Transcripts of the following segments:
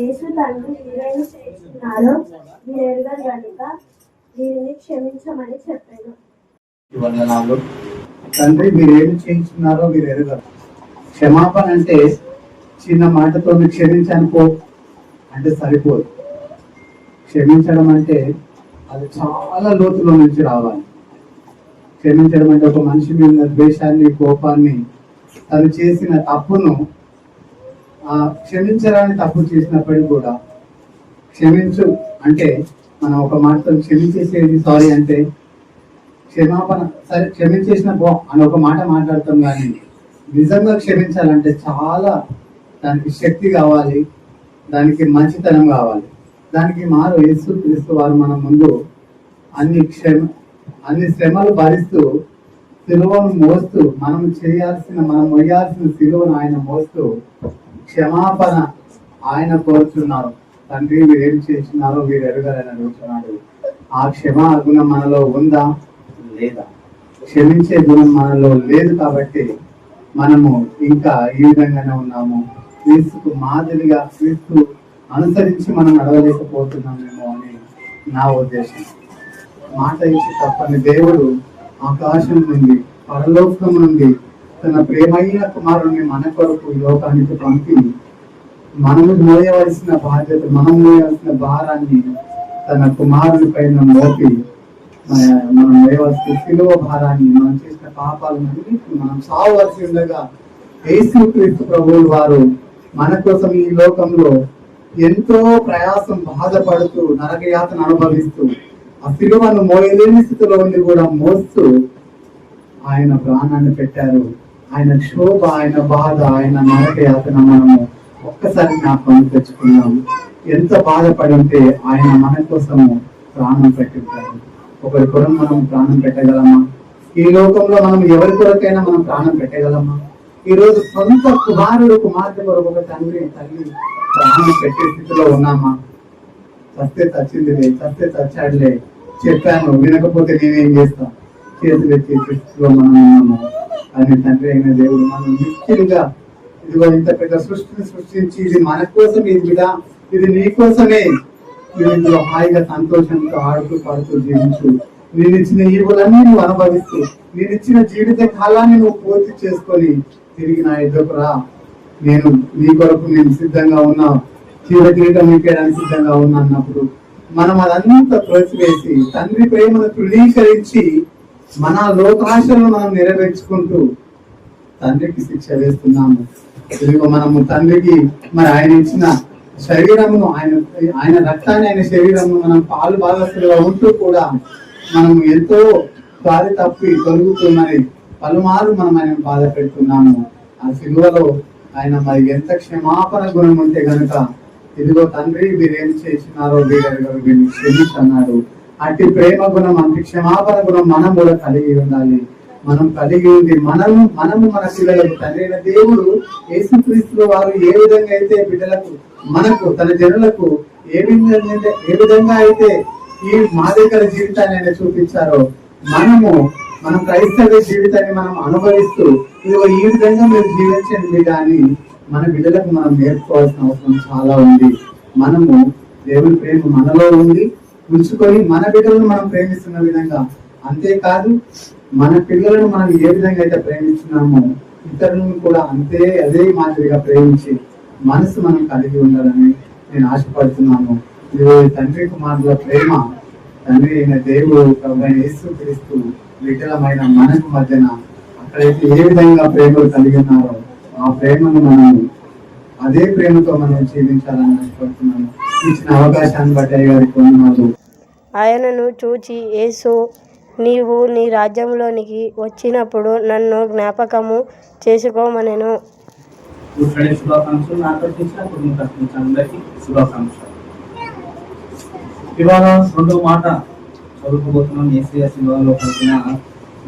యేసు తండ్రి వీరేమి చేస్తున్నారో వీరెరుగరు కనుక వీరిని క్షమించమని చెప్పాను. వందనాలు. తండ్రి మీరేమి చేయించున్నారో మీరు ఎరుగరు. క్షమాపణ అంటే చిన్న మాటతో క్షమించనుకో అంటే సరిపోదు. క్షమించడం అంటే అది చాలా లోతులో నుంచి రావాలి. క్షమించడం అంటే ఒక మనిషి మీద ద్వేషాన్ని, కోపాన్ని, తను చేసిన తప్పును క్షమించడానికి తప్పు చేసినప్పటికీ కూడా క్షమించు అంటే మనం ఒక మాటతో క్షమించేసేది సారీ అంటే క్షమాపణ సరే క్షమించేసిన అని ఒక మాట మాట్లాడతాం, కానీ నిజంగా క్షమించాలంటే చాలా దానికి శక్తి కావాలి, దానికి మంచితనం కావాలి. దానికి మారు యేసుక్రీస్తు వారు మన ముందు అన్ని శ్రమలు భరిస్తూ సిలువను మోస్తూ మనం మొయ్యాల్సిన సిలువను ఆయన మోస్తూ క్షమాపణ ఆయన కోరుచున్నారు. తండ్రి వీరేం చేస్తున్నారో వీరు ఎరుగరని అడుగుతున్నాడు. ఆ క్షమా గుణం మనలో ఉందా లేదా? క్షమించే గుణం మనలో లేదు కాబట్టి మనము ఇంకా ఈ విధంగానే ఉన్నాము. క్రీస్తుకు మాదిరిగా క్రీస్తు అనుసరించి మనం నడవలేకపోతున్నామేమో అని నా ఉద్దేశం. మాట ఇచ్చి తప్పని దేవుడు ఆకాశం నుండి పరలోకం నుండి తన ప్రేమైన కుమారుణ్ణి మన కొరకు ఈ లోకానికి పంపి మనము మోయవలసిన బాధ్యత, మనం మోయవలసిన భారాన్ని తన కుమారుని పైన మోపి మనం మోయవలసిన సిలువ భారాన్ని, మనం చేసిన పాపాలన్నీ మనం సావవలసి ఉండగా యేసుక్రీస్తు ప్రభువులు వారు మన కోసం ఈ లోకంలో ఎంతో ప్రయాసం బాధపడుతూ నరకయాతన అనుభవిస్తూ ఆ సిలువను మోయలేని స్థితిలో ఉండి కూడా మోస్తూ ఆయన ప్రాణాన్ని పెట్టారు. ఆయన క్షోభ, ఆయన బాధ, ఆయన నరకయాతన మనము ఒక్కసారి జ్ఞాపకం తెచ్చుకున్నాము. ఎంత బాధపడి ఉంటే ఆయన మన కోసము ప్రాణం పెట్టింటారు. ఒకరి కొరకు మనం ప్రాణం పెట్టగలమా? ఈ లోకంలో మనం ఎవరి కొరకైనా మనం ప్రాణం పెట్టగలమా? ఈ రోజు సొంత కుమారుడు కుమార్తె కొరకు ఒక తండ్రి తల్లి ప్రాణం పెట్టే స్థితిలో ఉన్నామా? చస్తే చచ్చిందిలే, చస్తే చచ్చాడులే, చెప్పాను వినకపోతే నేనేం చేస్తా, చేతులు ఎత్తే స్థితిలో మనం ఉన్నాము. అని తండ్రి అయిన దేవుడు మనం నిశ్చయంగా ఇదిగో ఇంత పెద్ద సృష్టిని సృష్టించి ఇది మన కోసం, ఇది బిడ్డ, ఇది నీ కోసమే, ఇందులో హాయిగా సంతోషంతో ఆడుతూ పాడుతూ జీవించు. నేను ఇచ్చిన ఈవులన్నీ నువ్వు అనుభవిస్తూ, నేను ఇచ్చిన జీవిత కాలాన్ని నువ్వు పూర్తి చేసుకొని తిరిగి నా ఎదురుకు రా. నేను నీ కొరకు నేను సిద్ధంగా ఉన్నా, చీర కిరీటం మీకేయడానికి సిద్ధంగా ఉన్నా అన్నప్పుడు మనం అదంతా త్రోసివేసి తండ్రి ప్రేమను తృణీకరించి మన లోకాశలను మనం నెరవేర్చుకుంటూ తండ్రికి శిక్ష వేస్తున్నాము. ఇదిగో మనము తండ్రికి మరి ఆయన ఇచ్చిన శరీరమును, ఆయన రక్తాన్ని, ఆయన శరీరమును మనం పాలు భాగస్తులుగా ఉంటూ కూడా మనం ఎంతో దారి తప్పి తొలుగుతూ మరి పలుమారు మనం ఆయన బాధ పెడుతున్నాము. ఆ సిలువలో ఆయన మరి ఎంత క్షమాపణ గుణం ఉంటే గనుక ఇదిగో తండ్రి వీరేం చేసినారో వీరిని క్షమించన్నాడు. అట్టి ప్రేమ గుణం, అట్టి క్షమాపణ గుణం మనం కూడా కలిగి ఉండాలి. మనం కలిగి ఉంది మనము మన పిల్లలకు తండ్రి అయిన దేవుడు యేసుక్రీస్తులో వారు ఏ విధంగా అయితే బిడ్డలకు, మనకు, తన జనులకు ఏ విధంగా అయితే ఈ మాదిరికర జీవితాన్ని ఆయన చూపించారో మనం క్రైస్తవ జీవితాన్ని మనం అనుభవిస్తూ ఇదిగో ఈ విధంగా మీరు జీవించండి బిడ్డ అని మన బిడ్డలకు మనం నేర్చుకోవాల్సిన అవసరం చాలా ఉంది. మనము దేవుని ప్రేమ మనలో ఉంది ఉంచుకొని మన బిడ్డలను మనం ప్రేమిస్తున్న విధంగా, అంతేకాదు మన పిల్లలను మనం ఏ విధంగా అయితే ప్రేమిస్తున్నామో ఇతరులను కూడా అదే మాదిరిగా ప్రేమించి మనసు మనం కలిగి ఉండాలని నేను ఆశపడుతున్నాను. తండ్రి కుమారుల ప్రేమ, తండ్రి అయిన దేవుడు ప్రభు యేసుక్రీస్తు విఠలమైన మనకు మధ్యన అక్కడైతే ఏ విధంగా ప్రేమలు కలిగి ఉన్నారో ఆ ప్రేమను మనం అదే ప్రేమతో మనం జీవించాలని ఆశపడుతున్నాను. ఇచ్చిన అవకాశాన్ని బట్టి అయ్యారికి వందనాలు. ఆయనను చూచి యేసు, నీవు నీ రాజ్యంలోనికి వచ్చినప్పుడు నన్ను జ్ఞాపకము చేసుకోమనెను. ఇవాళ రెండో మాట చదువుకోబోతున్నాం. ఏసీఆర్ సినిమాలో కలిసిన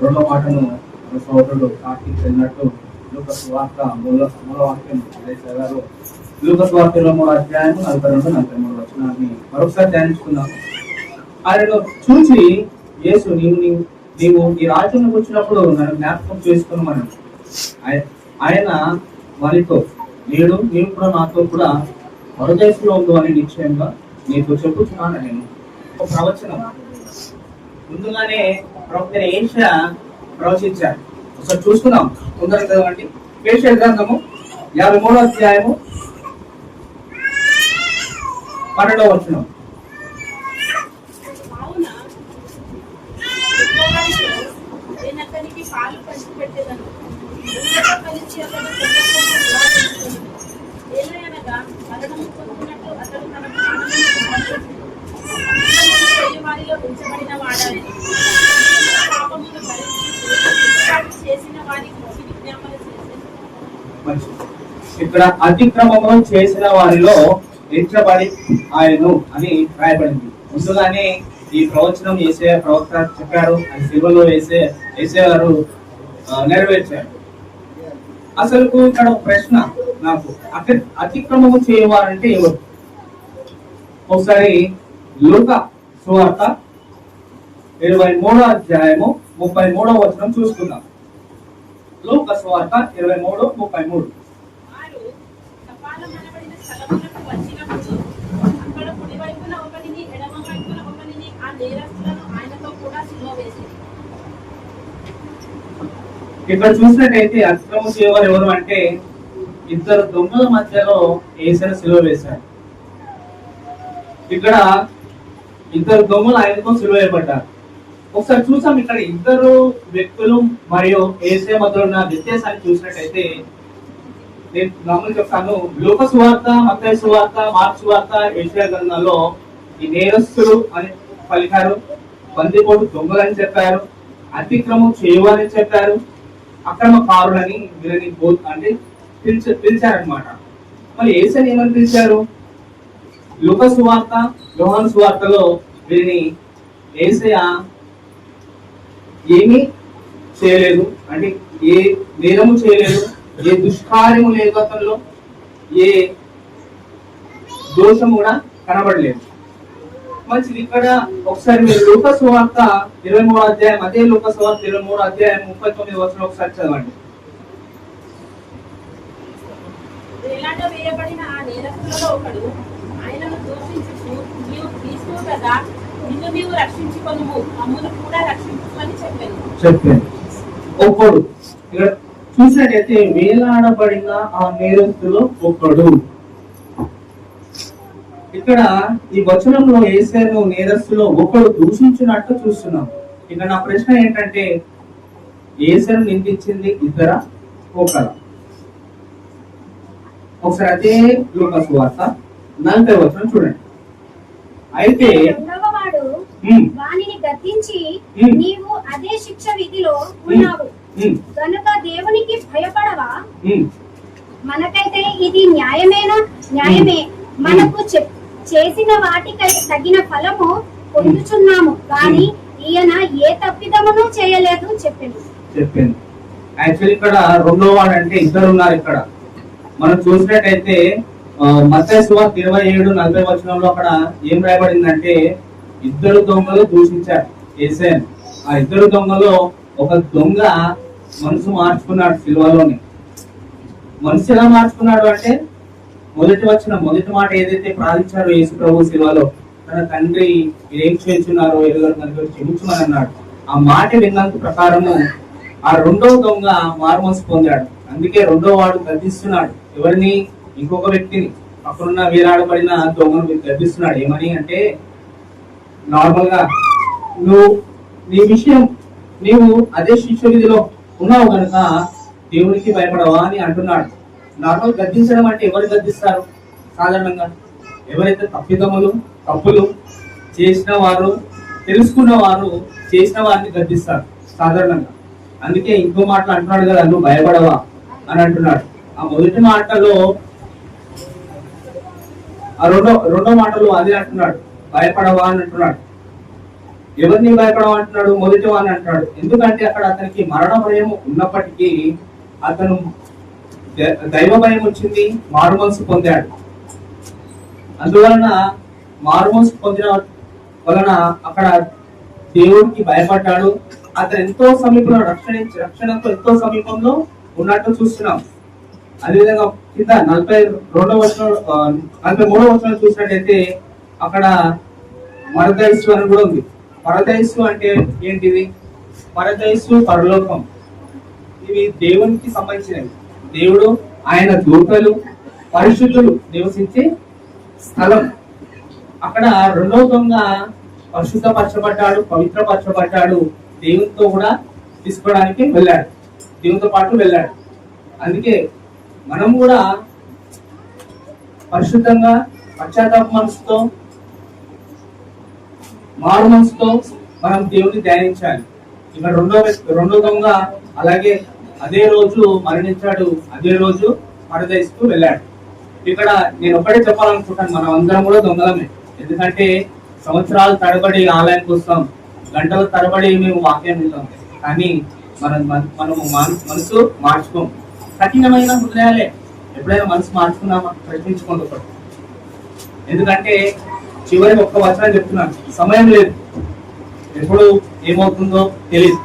రెండో మాటను సోదరుడు కార్తీక్ వెళ్ళినట్టు లూకాసు వార్త మూల వాక్యం గారు లూకాసు వార్తలో 3 అధ్యాయం 42, 43 వచనాన్ని మరొకసారి ధ్యానించుకున్నాం. ఆయనను చూసి యేసు, నీవు ఈ రాజ్యంలోకి వచ్చినప్పుడు నన్ను జ్ఞాపకం చేసుకోమని ఆయన వారితో, నీవు కూడా నాతో కూడా పరదేశంలో ఉందో అని నిశ్చయంగా నీకు చెప్పుచున్నాను. నేను ఒక ప్రవచనం ముందుగానే ప్రవక్త ఏషియా ప్రవచించారు. ఒకసారి చూసుకుందాం తొందరగా చదవండి. ఏషియా గ్రంథము 53వ అధ్యాయము 12వ వచనం. ఇక్కడ అతిక్రమము చేసిన వారిలో ఎంచబడి ఆయను అని రాయబడింది. ముందుగానే ఈ ప్రవచనం యేసయ్య ప్రవక్త చెప్పారు, అది సిలువలో యేసయ్య గారు నెరవేర్చారు. అసలు ఇక్కడ ఒక ప్రశ్న నాకు, అతిక్రమము చేయవారంటే ఎవరు? ఒకసారి లూకా సువార్త 23వ అధ్యాయము 33వ వచనం చూసుకుందాం. లూకా సువార్త 23:33. ఇక్కడ చూసినట్టయితే అతిక్రమం చేయవారు ఎవరు అంటే ఇద్దరు దొంగల మధ్యలో యేసుని సిలువ వేశారు. ఇక్కడ ఇద్దరు దొంగలు ఆయనతో సిలువ వేయబడ్డారు. ఒకసారి చూసాం ఇక్కడ ఇద్దరు వ్యక్తులు మరియు యేసు మధ్యలో ఉన్న వ్యత్యాసాన్ని చూసినట్టయితే నేను గమనించి చెప్తాను. లూకా సువార్త, మత్తయి సువార్త, మార్కు సువార్త, యేషయా గ్రంథాల్లో ఈ నేరస్తులు అని పలికారు, బందిపోటు దొంగలని చెప్పారు, అతిక్రమం చేయవాలని చెప్పారు, అక్రమకారులని వీళ్ళని అంటే పిలిచారనమాట. మరి యేసుని ఏమని పిలిచారు? లూకా సువార్త, యోహాను సువార్తలో వీరిని యేసయ్య ఏమీ చేయలేదు, అంటే ఏ నేరము చేయలేదు, ఏ దుష్కార్యము లేదు అతనిలో, ఏ దోషం కూడా కనబడలేదు. మంచిది. ఇక్కడ ఒకసారి మీరు లూకా సువార్త 23వ అధ్యాయం, అదే లూకా సువార్త 23వ అధ్యాయం 39వ వచనం ఒకసారి చదవండి. వేయబడిన ఆ నేరస్తులలో ఒకడు ఆయనను దూషించుచు, నీవు క్రీస్తువు కదా, నిన్ను నీవు రక్షించుకొనుము, మమ్మును కూడా రక్షించుమని చెప్పాను. ఒకడు ఇక్కడ చూసినట్టయితే వేలాడబడిన ఆ నేరస్తులో ఒకడు. ఇక్కడ ఈ వచనంలో యేసయ్యను నేరస్తులో ఒకడు దూషించినట్టు చూస్తున్నాం. ఇక్కడ నా ప్రశ్న ఏంటంటే యేసయ్యను నిందించింది ఇద్దరా, ఒకరా? ఒకసారి అదే లూకా సువార్త 40వ వచనం చూడండి. అయితే వానిని గద్దించి, నీవు అదే శిక్ష విధిలో ఉన్నావు గనుక దేవునికి భయపడవా? మనకైతే ఇది న్యాయమే, మనకు చేసిన వాటికై తగిన ఫలము పొందుచున్నాము, కానీ ఈయన ఏ తప్పిదమును చేయలేదు చెప్పింది. యాక్చువల్లీ ఇక్కడ రెండో వాడు అంటే ఇద్దరు ఉన్నారు. ఇక్కడ మనం చూసినట్టయితే మత్తయి సువార్త 27:40 వచనంలో అక్కడ ఏం రాయబడిందంటే ఇద్దరు దొంగలు దూషించారు యేసయ్యను. ఆ ఇద్దరు దొంగలో ఒక దొంగ మనసు మార్చుకున్నాడు సిలువలోని. మనసు ఎలా మార్చుకున్నాడు అంటే మొదటి మాట ఏదైతే ప్రార్థించారో యేసు ప్రభు సిలువలో, తన తండ్రి ఏం చేస్తున్నారో ఎరుగరు కనుక క్షమించమని అన్నాడు. ఆ మాట విన్నంత ప్రకారము ఆ రెండో దొంగ మారుమనసు పొందాడు. అందుకే రెండో వాడు గద్దిస్తున్నాడు ఎవరిని? ఇంకొక వ్యక్తిని, అక్కడున్న వీరాడబడిన దొంగను గద్దిస్తున్నాడు. ఏమని అంటే నార్మల్ గా నీవు అదే శిక్ష విధిలో ఉన్నావు కనుక దేవునికి భయపడవా అని అంటున్నాడు. నార్మల్ గద్దించడం అంటే ఎవరు గద్దిస్తారు? సాధారణంగా ఎవరైతే తప్పులు చేసిన వారు, తెలుసుకున్న వారు చేసిన వారిని గద్దిస్తారు సాధారణంగా. అందుకే ఇంకో మాటలు అంటున్నాడు కదా, నువ్వు భయపడవా అని అంటున్నాడు. ఆ మొదటి మాటలో ఆ రెండో మాటలో అదే అంటున్నాడు, భయపడవా అని అంటున్నాడు. ఎవరిని భయపడవా అంటున్నాడు? మొదటి వాడిని అంటున్నాడు. ఎందుకంటే అక్కడ అతనికి మరణ భయం ఉన్నప్పటికీ అతను దైవ భయం వచ్చింది, మారుమనసు పొందాడు. అందువలన మారుమనసు పొందిన వలన అక్కడ దేవుడికి భయపడ్డాడు. అతను ఎంతో సమీపంలో రక్షణతో ఎంతో సమీపంలో ఉన్నట్టు చూస్తున్నాం. అదేవిధంగా కింద 42వ వచనం 43వ వచనం చూసినట్టయితే అక్కడ పరదైసు అని కూడా ఉంది. పరదైసు అంటే ఏంటిది? పరదైసు పరలోకం, ఇవి దేవునికి సంబంధించినవి. దేవుడు, ఆయన దూతలు, పరిశుద్ధులు నివసించే స్థలం. అక్కడ రెండవ దొంగ పరిశుద్ధపరచబడ్డాడు, పవిత్రపరచబడ్డాడు, దేవునితో కూడా తీసుకోవడానికి వెళ్ళాడు, దేవునితో పాటు వెళ్ళాడు. అందుకే మనం కూడా పరిశుద్ధంగా పశ్చాత్తాప మనసుతో, మారు మనసుతో మనం దేవుని ధ్యానించాలి. ఇక్కడ రెండో దొంగ అలాగే అదే రోజు మరణించాడు, అదే రోజు పరదేశకు వెళ్ళాడు. ఇక్కడ నేను ఒకటే చెప్పాలనుకుంటాను, మనం అందరం కూడా దొంగలమే. ఎందుకంటే సంవత్సరాల తరబడి ఆలయానికి వస్తాం, గంటల తరబడి మేము వాక్యం వింటాం, కానీ మనము మనసు మార్చుకోం. కఠినమైన హృదయాలే. ఎప్పుడైనా మనసు మార్చుకున్నామా? ప్రశ్నించుకుంటూ. ఎందుకంటే చివరి ఒక్క వచనం చెప్తున్నాను, సమయం లేదు, ఎప్పుడు ఏమవుతుందో తెలియదు.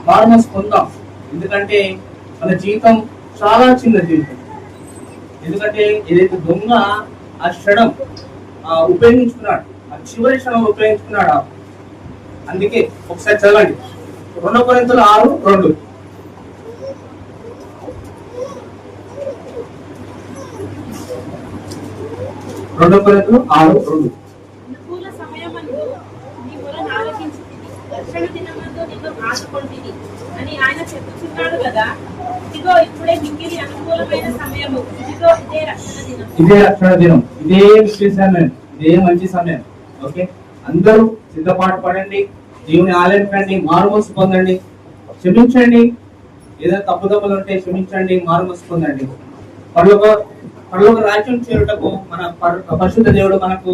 మారు మనసు పొందాం. ఎందుకంటే మన జీవితం చాలా చిన్న జీవితం. ఎందుకంటే ఏదైతే దొంగ ఆ క్షణం ఉపయోగించుకున్నాడు, ఆ చివరి క్షణం ఉపయోగించుకున్నాడు. అందుకే ఒకసారి చదవండి 2 కొరింథీయులు 6:2. 2 కొరింథీయులు 6:2. అనుకూల సమయమందు నీ మొరను ఆలకించితిని, రక్షణ దినమందు నిన్ను ఆదుకొంటిని అని ఆయన చెప్పుచున్నాడు కదా. ఇదిగో ఇప్పుడే మిక్కిలి అనుకూలమైన సమయము, ఇదిగో ఇదే రక్షణ దినం. ఇదే రక్షణ దినం, ఇదే విశేషమైన, ఇదే మంచి సమయం. ఓకే, అందరూ సిద్ధపాటు పడండి, దేవుని ఆలయంకండి, మారుమనసు పొందండి, క్షమించండి, ఏదైనా తప్పుదప్పులు ఉంటే క్షమించండి, మారుమనసు పొందండి. పరలోక రాజ్యం చేరుటకు మన పరిశుద్ధ దేవుడు మనకు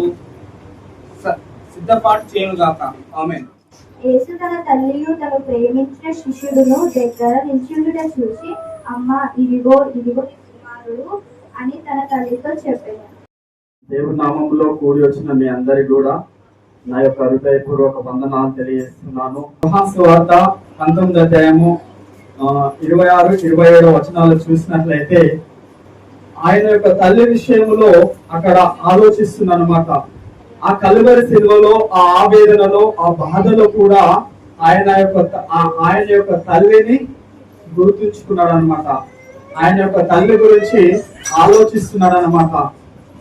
సిద్ధపాటు చేయను గాక. ఆమేన్. యేసు తన తల్లియు తను ప్రేమించిన శిష్యుడును దగ్గర నిల్చుండుట చూసి, అమ్మా ఇదిగో ఇదిగో నీ కుమారుడు అని తన తల్లితో చెప్పాను. దేవుడి నామంలో కూడి వచ్చిన మీ అందరికి కూడా నా యొక్క హృదయపూర్వక వందనాలు తెలియజేస్తున్నాను. యోహాను సువార్త 19వ అధ్యాయము 26-27 వచనాలు చూసినట్లయితే ఆయన యొక్క తల్లి విషయంలో అక్కడ ఆలోచిస్తున్నాను అన్నమాట. ఆ కలువరి శిలువలో, ఆ ఆవేదనలో, ఆ బాధలో కూడా ఆయన యొక్క తల్లిని గుర్తుంచుకున్నాడు అనమాట. ఆయన యొక్క తల్లి గురించి ఆలోచిస్తున్నాడు అనమాట.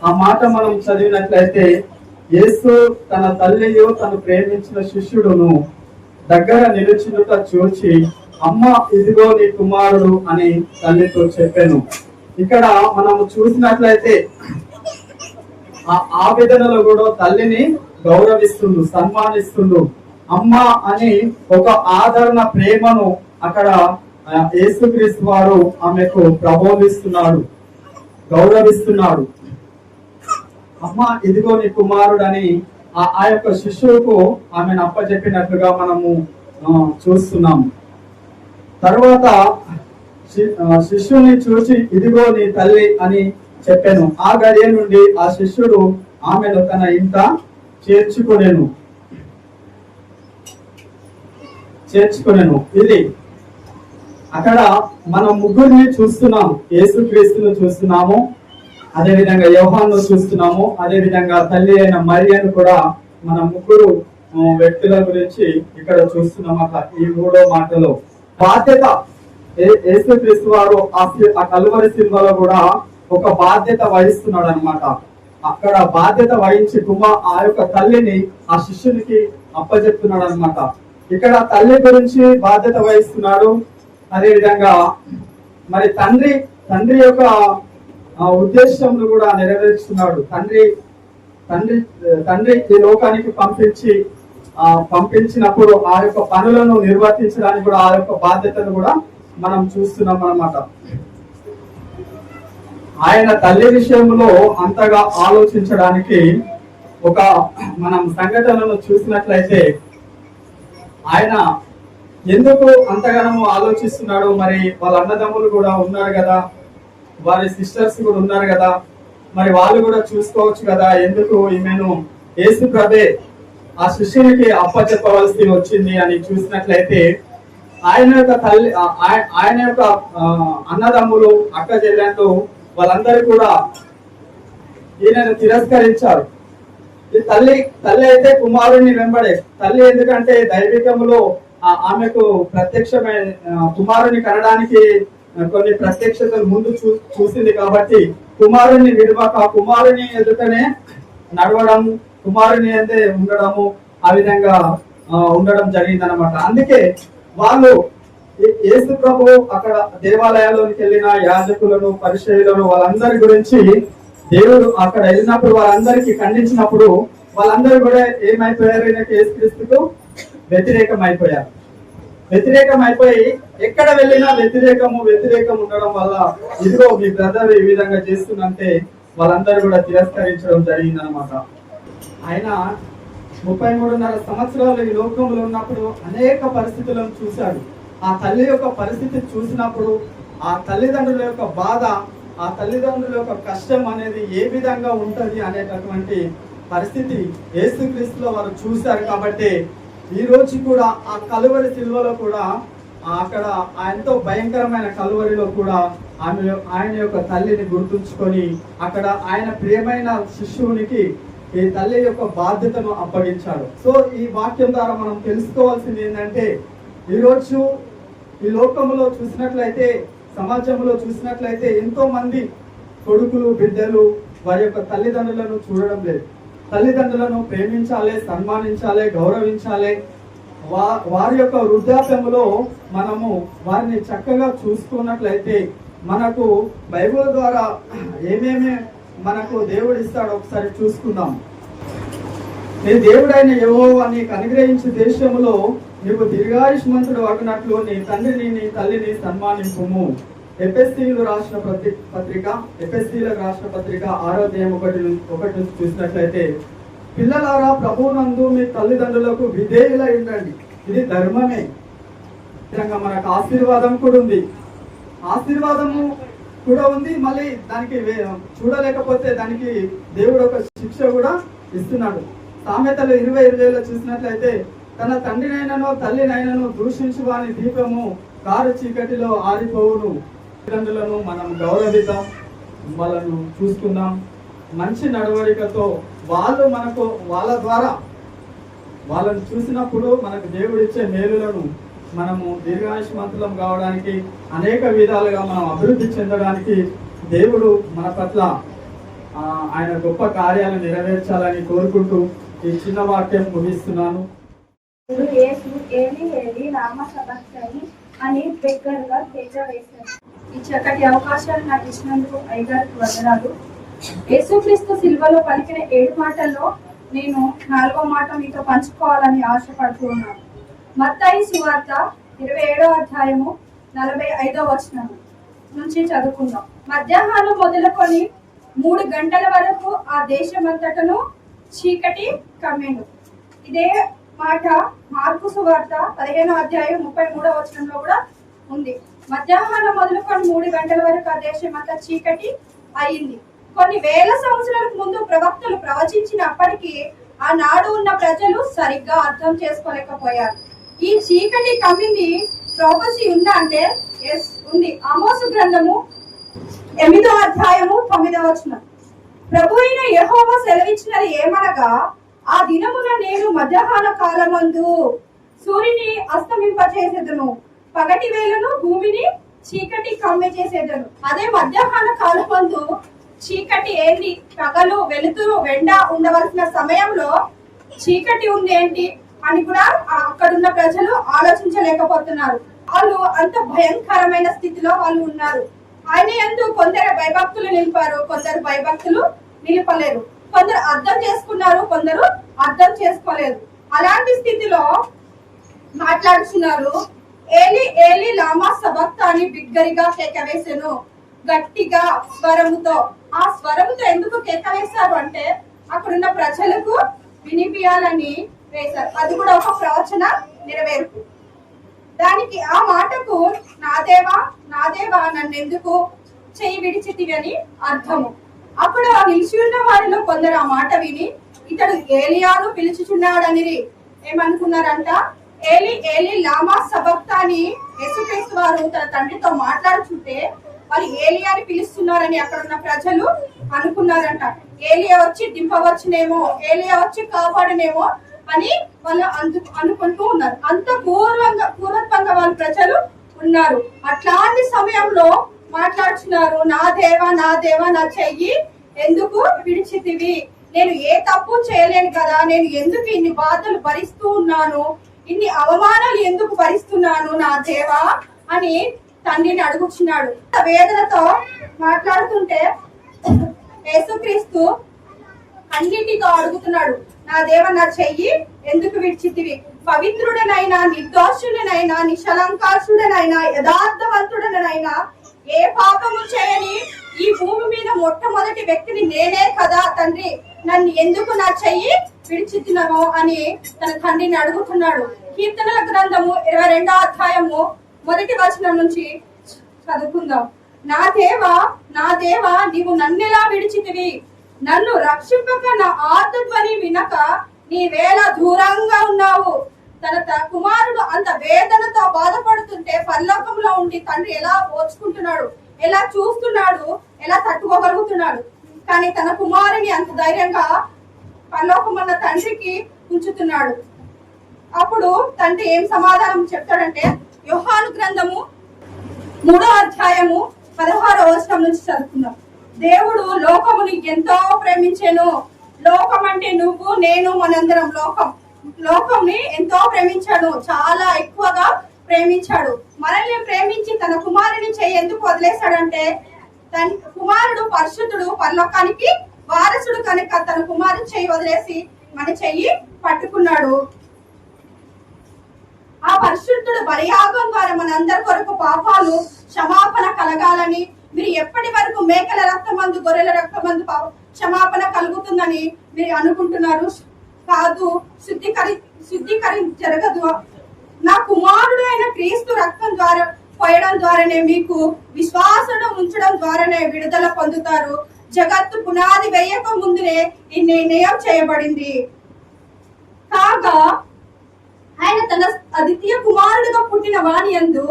ఆ మాట మనం చదివినట్లయితే, యేసు తన తల్లియో తను ప్రేమించిన శిష్యుడును దగ్గర నిలుచునుట చూచి, అమ్మ ఇదిగో నీ కుమారుడు అని తల్లితో చెప్పాను. ఇక్కడ మనం చూసినట్లయితే ఆ ఆవేదనలో కూడా తల్లిని గౌరవిస్తుండు, సన్మానిస్తుండు. అమ్మ అని ఒక ఆదరణ, ప్రేమను అక్కడ యేసుక్రీస్తు వారు ఆమెకు ప్రబోధిస్తున్నాడు, గౌరవిస్తున్నాడు. అమ్మ ఇదిగో నీ కుమారుడు అని ఆ యొక్క శిష్యువుకు ఆమెను అప్పచెప్పినట్లుగా మనము చూస్తున్నాము. తర్వాత శిష్యుని చూసి ఇదిగో నీ తల్లి అని చెప్పాను. ఆ గడియ నుండి ఆ శిష్యుడు ఆమెను తన ఇంట చేర్చుకునేను. ఇది అక్కడ మనం ముగ్గురిని చూస్తున్నాం. యేసుక్రీస్తును చూస్తున్నాము, అదే విధంగా యోహాను చూస్తున్నాము, అదే విధంగా తల్లి అయిన మరియను కూడా మన ముగ్గురు వ్యక్తుల గురించి ఇక్కడ చూస్తున్నాం. ఈ 3వ మాటలో బాధ్యత యేసుక్రీస్తు వారు ఆ కలువరి శిలువలో కూడా ఒక బాధ్యత వహిస్తున్నాడు అనమాట. అక్కడ బాధ్యత వహించి ఆ యొక్క తల్లిని ఆ శిష్యునికి అప్పచెప్తున్నాడు అనమాట. ఇక్కడ తల్లి గురించి బాధ్యత వహిస్తున్నాడు. అదే విధంగా మరి తండ్రి యొక్క ఉద్దేశంను కూడా నెరవేర్చుతున్నాడు. తండ్రి ఈ లోకానికి పంపించినప్పుడు ఆ యొక్క పనులను నిర్వర్తించడానికి కూడా ఆ యొక్క బాధ్యతను కూడా మనం చూస్తున్నాం అన్నమాట. ఆయన తల్లి విషయంలో అంతగా ఆలోచించడానికి ఒక మనం సంఘటనను చూసినట్లయితే ఆయన ఎందుకు అంతగానో ఆలోచిస్తున్నాడు? మరి వాళ్ళ అన్నదమ్ములు కూడా ఉన్నారు కదా, వారి సిస్టర్స్ కూడా ఉన్నారు కదా, మరి వాళ్ళు కూడా చూసుకోవచ్చు కదా, ఎందుకు ఈమెను యేసు ప్రభే ఆ శిష్యునికి అప్పచెప్పవలసి వచ్చింది అని చూసినట్లయితే ఆయన యొక్క తల్లి ఆయన యొక్క అన్నదమ్ములు అక్క చెల్లెళ్ళు వాళ్ళందరూ కూడా ఈయనను తిరస్కరించారు. ఈ తల్లి అయితే కుమారుని వెంబడే తల్లి, ఎందుకంటే దైవికములో ఆమెకు ప్రత్యక్షమైన కుమారుని కనడానికి కొన్ని ప్రత్యక్షతలు ముందు చూసింది కాబట్టి కుమారుని విడవక కుమారుని ఎదుటనే నడవడం, కుమారుని అయితే ఉండడము, ఆ విధంగా ఉండడం జరిగింది అనమాట. అందుకే వాళ్ళు యేసు ప్రభు అక్కడ దేవాలయాల్లోకి వెళ్ళిన యాజకులను పరిచయులను వాళ్ళందరి గురించి దేవుడు అక్కడ వెళ్ళినప్పుడు వాళ్ళందరికీ ఖండించినప్పుడు వాళ్ళందరూ కూడా ఏమైపోయారు? యేసుక్రీస్తుకు వ్యతిరేకం అయిపోయి ఎక్కడ వెళ్ళినా వ్యతిరేకం ఉండడం వల్ల ఇదిగో మీ బ్రదర్ ఈ విధంగా చేస్తుందంటే వాళ్ళందరూ కూడా తిరస్కరించడం జరిగింది అనమాట. ఆయన 33.5 సంవత్సరాలు ఈ లోకంలో ఉన్నప్పుడు అనేక పరిస్థితులను చూశాడు. ఆ తల్లి యొక్క పరిస్థితి చూసినప్పుడు ఆ తల్లిదండ్రుల యొక్క బాధ, ఆ తల్లిదండ్రుల యొక్క కష్టం అనేది ఏ విధంగా ఉంటది అనేటటువంటి పరిస్థితి యేసుక్రీస్తులో వారు చూశారు. కాబట్టి ఈ రోజు కూడా ఆ కలువరి సిలువలో కూడా అక్కడ ఎంతో భయంకరమైన కలువరిలో కూడా ఆయన యొక్క తల్లిని గుర్తుంచుకొని అక్కడ ఆయన ప్రియమైన శిష్యునికి ఈ తల్లి యొక్క బాధ్యతను అప్పగించాడు. సో ఈ వాక్యం ద్వారా మనం తెలుసుకోవాల్సింది ఏంటంటే, ఈరోజు ఈ లోకంలో చూసినట్లయితే, సమాజంలో చూసినట్లయితే ఎంతో మంది కొడుకులు బిడ్డలు వారి యొక్క తల్లిదండ్రులను చూడడం లేదు. తల్లిదండ్రులను ప్రేమించాలి, సన్మానించాలి, గౌరవించాలి. వారి యొక్క వృద్ధాప్యంలో మనము వారిని చక్కగా చూసుకున్నట్లయితే మనకు బైబిల్ ద్వారా ఏమేమి మనకు దేవుడు ఇస్తాడో ఒకసారి చూసుకుందాం. నీ దేవుడైన యెహోవా నీకు అనుగ్రహించే దేశంలో నీకు దీర్ఘాయుష్మంతుడు అగినట్లు నీ తండ్రిని నీ తల్లిని సన్మానింపుము. ఎఫెసీయులకు రాసిన పత్రిక 6వ అధ్యాయం 1 నుంచి చూసినట్లయితే, పిల్లలారా ప్రభువునందు మీ తల్లిదండ్రులకు విధేయులై ఉండండి, ఇది ధర్మమే. విధంగా మనకు ఆశీర్వాదం కూడా ఉంది. ఆశీర్వాదము కూడా ఉంది, మళ్ళీ దానికి చూడలేకపోతే దానికి దేవుడు ఒక శిక్ష కూడా ఇస్తున్నాడు. సామెతలు 20:20లో చూసినట్లయితే, తన తండ్రినైనను తల్లినైనను దూషించు వాని దీపము కారు చీకటిలో ఆరిపోవును. తల్లిదండ్రులను మనం గౌరవిద్దాం, వాళ్ళను చూసుకుందాం. మంచి నడవడికతో వాళ్ళ ద్వారా వాళ్ళని చూసినప్పుడు మనకు దేవుడు ఇచ్చే మేలులను మనము దీర్ఘాయుష్మంతులం కావడానికి, అనేక విధాలుగా మనం అభివృద్ధి చెందడానికి దేవుడు మన పట్ల ఆయన గొప్ప కార్యాలను నెరవేర్చాలని కోరుకుంటూ ఈ చిన్న వాక్యం ముగిస్తున్నాను. యేసు ఏలి ఏలి లామా సబక్తనీ అని బిగ్గరగా కేకవేశాడు. ఈ చక్కటి అవకాశాలు నాకు ఇచ్చినందుకు అయ్యగారికి వందనాలు. యేసుక్రీస్తు సిలువలో పలికిన 7 మాటల్లో నేను 4వ మాట మీతో పంచుకోవాలని ఆశపడుతూ ఉన్నాను. మత్తయి సువార్త 27వ అధ్యాయము 45వ వచనం నుంచి చదువుకుందాం. మధ్యాహ్నం మొదలుకొని 3 గంటల వరకు ఆ దేశమంతటను చీకటి కమ్మెను. ఇదే మాట మార్కు సువార్త 15వ అధ్యాయం 33వ వచనంలో కూడా ఉంది. మధ్యాహ్నం మొదలుకొని 3 గంటల వరకు ఆ దేశమంతా చీకటి అయింది. కొన్ని వేల సంవత్సరాలకు ముందు ప్రవక్తలు ప్రవచించినప్పటికీ ఆనాడు ఉన్న ప్రజలు సరిగ్గా అర్థం చేసుకోలేకపోయారు. ఈ చీకటి కమ్మింది ప్రాఫెసీ ఉందా అంటే ఎస్ ఉంది. ఆమోసు గ్రంథము 8వ అధ్యాయము 9వ వచనం, ప్రభు అయిన యెహోవా సెలవిచ్చినది ఏమనగా, ఆ దినమున నేను మధ్యాహ్న కాలమందు సూర్యుని అస్తమింపచేసేదను, పగటి వేళను భూమిని చీకటి కమ్మి చేసేదను. అదే మధ్యాహ్న కాలమందు చీకటి ఏంటి? పగలు వెలుతురు వెండ ఉండవలసిన సమయంలో చీకటి ఉంది ఏంటి అని కూడా అక్కడున్న ప్రజలు ఆలోచించలేకపోతున్నారు. వాళ్ళు అంత భయంకరమైన స్థితిలో వాళ్ళు ఉన్నారు. ఆయన యందు కొందరు భయభక్తులు నిలిపారు, కొందరు భయభక్తులు నిలపలేరు. కొందరు అర్థం చేసుకున్నారు, కొందరు అర్థం చేసుకోలేదు. అలాంటి స్థితిలో మాట్లాడుతున్నారు. ఏలి ఏలి లామా సబక్తా అని బిగ్గరిగా కేకవేసెను, గట్టిగా స్వరముతో. ఆ స్వరముతో ఎందుకు కేకవేశారు అంటే అక్కడున్న ప్రజలకు వినిపియాలని వేశారు. అది కూడా ఒక ప్రవచన నెరవేర్పు. దానికి ఆ మాటకు నా దేవా నా దేవా నన్నెందుకు చెయ్యి విడిచితివి అని అర్థము. అప్పుడు ఆ నిలిచి ఉన్న వారిలో కొందరు ఆ మాట విని ఇతడు ఏలియాను పిలుచుచున్నాడని ఏమనుకున్నారంట, ఏలి ఏలి లామా సబక్తా అని యేసుక్రీస్తు వారు తన తండ్రితో మాట్లాడుతుంటే వాళ్ళు ఏలియాని పిలుస్తున్నారని అక్కడ ఉన్న ప్రజలు అనుకున్నారంట. ఏలియా వచ్చి దింపవచ్చునేమో, ఏలియా వచ్చి కాపాడనేమో అని వాళ్ళు అనుకుంటూ ఉన్నారు. అంత పూర్వత్వంగా వాళ్ళ ప్రజలు ఉన్నారు. అట్లాంటి సమయంలో మాట్లాడుతున్నారు, నా దేవా నా దేవా నా చెయ్యి ఎందుకు విడిచితివి, నేను ఏ తప్పు చేయలేను కదా, నేను ఎందుకు ఇన్ని బాధలు భరిస్తూ ఉన్నాను, ఇన్ని అవమానాలు ఎందుకు భరిస్తున్నాను నా దేవా అని తండ్రిని అడుగుచున్నాడు. వేదనతో మాట్లాడుతుంటే యేసుక్రీస్తు అన్నిటితో అడుగుతున్నాడు, నా దేవ నా చెయ్యి ఎందుకు విడిచితివి, పవిత్రుడనైనా నిర్దోషుడనైనా నిశలంకాసుడనైనా యథార్థవంతుడనైనా ఏ పాపము చేయని ఈ భూమి మీద మొట్టమొదటి వ్యక్తిని నేనే కదా తండ్రి, నన్ను ఎందుకు నా చెయ్యి విడిచితున్నావు అని తన తండ్రిని అడుగుతున్నాడు. కీర్తనల గ్రంథము 22వ అధ్యాయము 1వ వచనం నుంచి చదువుకుందాం. నా దేవా నీవు నన్నెలా విడిచితివి, నన్ను రక్షింపక నా ఆర్తధ్వని వినక నీవేళ దూరంగా ఉన్నావు. తన కుమారుడు అంత వేదనతో బాధపడుతుంటే పరలోకంలో ఉండి తండ్రి ఎలా ఓర్చుకుంటున్నాడు, ఎలా చూస్తున్నాడు, ఎలా తట్టుకోగలుగుతున్నాడు. కానీ తన కుమారుని అంత ధైర్యంగా పరలోకం అన్న తండ్రికి ఉంచుతున్నాడు. అప్పుడు తండ్రి ఏం సమాధానం చెప్తాడంటే, యోహాను గ్రంథము 3వ అధ్యాయము 16వ వచనం నుంచి చదువుకుందాం. దేవుడు లోకముని ఎంతో ప్రేమించెను, లోకం అంటే నువ్వు నేను మనందరం, లోకంని ఎంతో ప్రేమించాడు, చాలా ఎక్కువగా ప్రేమించాడు. మనల్ని ప్రేమించి తన కుమారుని చెయ్యి ఎందుకు వదిలేశాడంటే, తన కుమారుడు పరిశుద్ధుడు, పరలోకానికి వారసుడు కనుక తన కుమారుని చెయ్యి వదిలేసి మన చెయ్యి పట్టుకున్నాడు. ఆ పరిశుద్ధుడు బలియాగం ద్వారా మనందరి కొరకు పాపాలు క్షమాపణ కలగాలని, మీరు ఎప్పటి వరకు మేకల రక్తమందు గొర్రెల రక్తమందు క్షమాపణ కలుగుతుందని మీరు అనుకుంటున్నారు? కాదు, శుద్ధీకరి జరగదు. నా కుమారుడు అయిన క్రీస్తు రక్తం ద్వారా పోయడం ద్వారానే మీకు విశ్వాసం ఉంచడం ద్వారానే విడుదల పొందుతారు. జగత్తు పునాది వేయక ముందునే ఈ నిర్ణయం చేయబడింది. కాగా ఆయన తన అద్వితీయ కుమారుడుగా పుట్టిన వాని యందు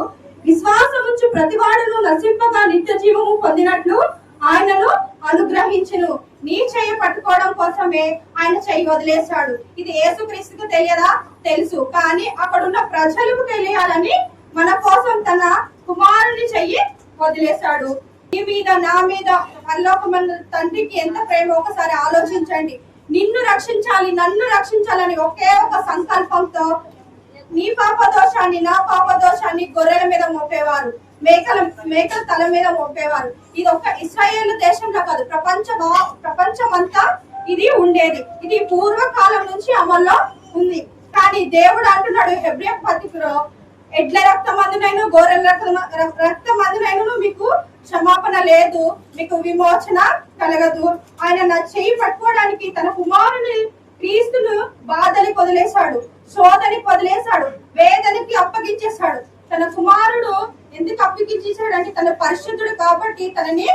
విశ్వాసముంచు ప్రతివాడును నశింపగా నిత్య జీవము పొందినట్లు ఆయనను అనుగ్రహించును. నీ చెయ్యి పట్టుకోవడం కోసమే ఆయన చెయ్యి వదిలేశాడు. ఇది యేసుక్రీస్తుకు తెలియదా? తెలుసు. కానీ అక్కడున్న ప్రజలకు తెలియాలని మన కోసం తన కుమారుని చెయ్యి వదిలేశాడు. నీ మీద నా మీద పరలోకమందు తండ్రికి ఎంత ప్రేమ ఒకసారి ఆలోచించండి. నిన్ను రక్షించాలి, నన్ను రక్షించాలని ఒకే ఒక సంకల్పంతో నీ పాప దోషాన్ని నా పాప దోషాన్ని గొర్రెల మీద మోపేవారు, మేకల తల మీద మోపేవారు. ఇది ఒక ఇశ్రాయేలు దేశంలో కాదు, ప్రపంచమంతా ఇది ఉండేది. ఇది పూర్వకాలం నుంచి అమల్లో ఉంది. కానీ దేవుడు అంటున్నాడు హెబ్రీ పత్రికలో, ఎడ్ల రక్తమందునైనా గొర్రెల రక్తమందునైనా మీకు క్షమాపణ లేదు, మీకు విమోచన కలగదు. ఆయన నా చెయ్యి పట్టుకోవడానికి తన కుమారుని క్రీస్తును బాధని వదిలేశాడు, శోధని వదిలేశాడు, వేదనకి అప్పగించేశాడు. తన కుమారుడు ఎందుకు అప్పగించేశాడు అంటే తన పరిశుద్ధుడు కాబట్టి తనని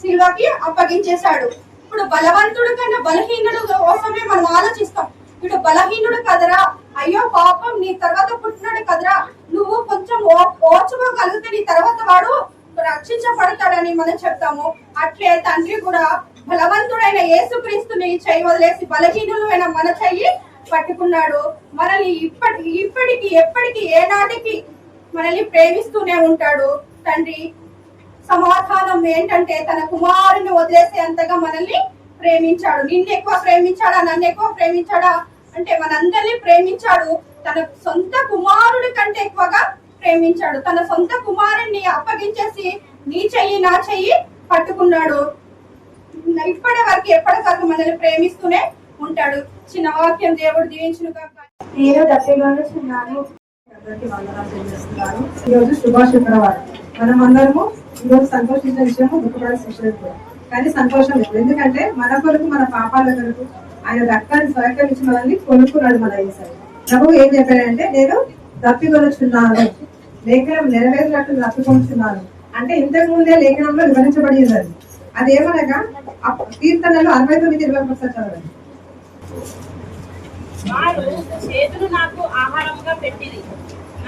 శిలువకి అప్పగించేశాడు. ఇప్పుడు బలవంతుడు కన్నా బలహీనుడు కోసమే మనం ఆలోచిస్తాం. ఇప్పుడు బలహీనుడు కదరా, అయ్యో పాపం నీ తర్వాత పుట్టినాడు కదరా, నువ్వు కొంచెం ఓర్చుకోగలిగితే నీ తర్వాత వాడు రక్షించబడతాడని మనం చెప్తాము. అట్లే తండ్రి కూడా బలవంతుడైన యేసుక్రీస్తుని చెయ్యి వదిలేసి బలహీనులైన మన చెయ్యి పట్టుకున్నాడు. మనల్ని ఇప్పటికి ఎప్పటికి ఏనాటికి మనల్ని ప్రేమిస్తూనే ఉంటాడు. తండ్రి సమాధానం ఏంటంటే తన కుమారుని వదిలేసే అంతగా మనల్ని ప్రేమించాడు. నిన్ను ఎక్కువ ప్రేమించాడా, నన్ను ఎక్కువ ప్రేమించాడా అంటే మనందరినీ ప్రేమించాడు. తన సొంత కుమారుడి కంటే ఎక్కువగా ప్రేమించాడు. తన సొంత కుమారుణ్ణి అప్పగించేసి నీ చెయ్యి నా చెయ్యి పట్టుకున్నాడు. ఇప్పటి వరకు ఎప్పటికరకు మనల్ని ప్రేమిస్తూనే ఉంటాడు. చిన్న వాక్యం దేవుడు దీవించును కాక. నేను దర్శకున్నాను. ఈరోజు శుభాశుక్రవారం. మనం అందరము ఈరోజు సంతోషించిన విషయము దుఃఖపడాల్సిన విషయం కూడా, కానీ సంతోషం లేదు. ఎందుకంటే మన కొరకు మన పాపాల కొరకు ఆయన రక్తాన్ని స్వీకరించి మనల్ని కొనుక్కున్నాడు. మన ఈసారి ప్రభు ఏం చెప్పాడంటే, నేను తప్పికొనుచున్నాను, లేఖనం నెరవేరినట్టు తప్పికొనుచున్నాను అంటే ఇంతకు ముందే లేఖనంలో వివరించబడి ఉన్నది. అదేమనగా కీర్తనలు 69:20 చదవండి. వారు చేతులు నాకు ఆహారముగా పెట్టింది,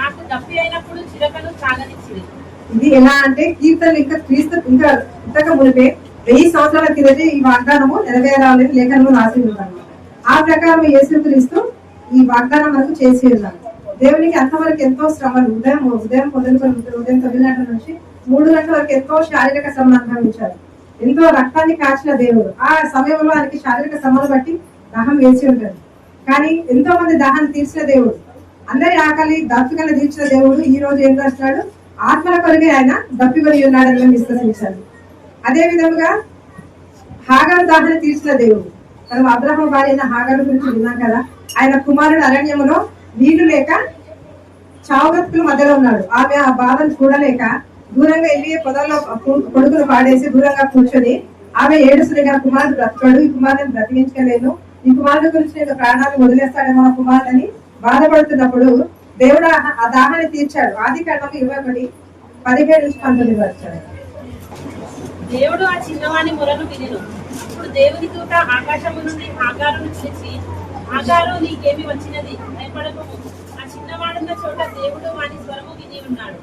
నాకు దప్పి అయినప్పుడు చిరకను త్రాగనిచ్చిరి. ఇది ఎలా అంటే కీర్తనలు ఇంకా క్రీస్తు ఇంకా ఇంతక మునిపే 1000 సంవత్సరాల కిందటే ఈ వాగ్దానము నెరవేరాలని లేఖనంలో రాసి ఉన్నారు. ఆ ప్రకారం యేసుక్రీస్తు ఈ వాగ్దానం మనకు చేసి ఉన్నారు. దేవునికి అంతవరకు ఎంతో శ్రమలు, ఉదయం మొదలుకొని ఉదయం 9 గంటల నుంచి 3 గంటల వరకు ఎంతో శారీరక శ్రమను అనుభవించారు. ఎంతో రక్తాన్ని కాచిన దేవుడు ఆ సమయంలో ఆయనకి శారీరక శ్రమను బట్టి దాహం వేసి ఉంటాడు. కానీ ఎంతో మంది దాహాన్ని తీర్చిన దేవుడు, అందరి ఆకలి దప్పికలు తీర్చిన దేవుడు ఈ రోజు ఏం చేస్తున్నాడు? ఆత్మల కొరకే ఆయన దప్పికొని ఉన్నాడని విశ్వసించాడు. అదే విధముగా హాగారు దాహాన్ని తీర్చిన దేవుడు, మనం అబ్రహాము భార్య అయిన హాగారు గురించి విన్నాం కదా. ఆయన కుమారుడు అరణ్యములో నీళ్లు లేక చావుగతుల మధ్యలో ఉన్నాడు. ఆమె ఆ బాధను చూడలేక దూరంగా వెళ్ళి పొదల్లో కొడుకును పాడేసి దూరంగా కూర్చొని ఆమె ఏడుస్తుగా కుమారుడు బ్రతకాడు, ఈ కుమారుని బ్రతికించలేను, ఈ కుమారుడు గురించి నేను ప్రాణాన్ని వదిలేస్తాడేమో ఆ కుమారుని బాధపడుతున్నప్పుడు దేవుడు ఆ దాహాన్ని తీర్చాడు. ఆది కాండం 21:17-19 వచ్చాడు. దేవుడు ఆ చిన్నవాని మొరను వినెను. అప్పుడు దేవుని దూత ఆకాశము నుండి హాగారును పిలిచి, హాగారు నీకేమి వచ్చినది, భయపడకము, ఆ చిన్నవాడున్న చోట దేవుడు వాని స్వరము విని ఉన్నాడు.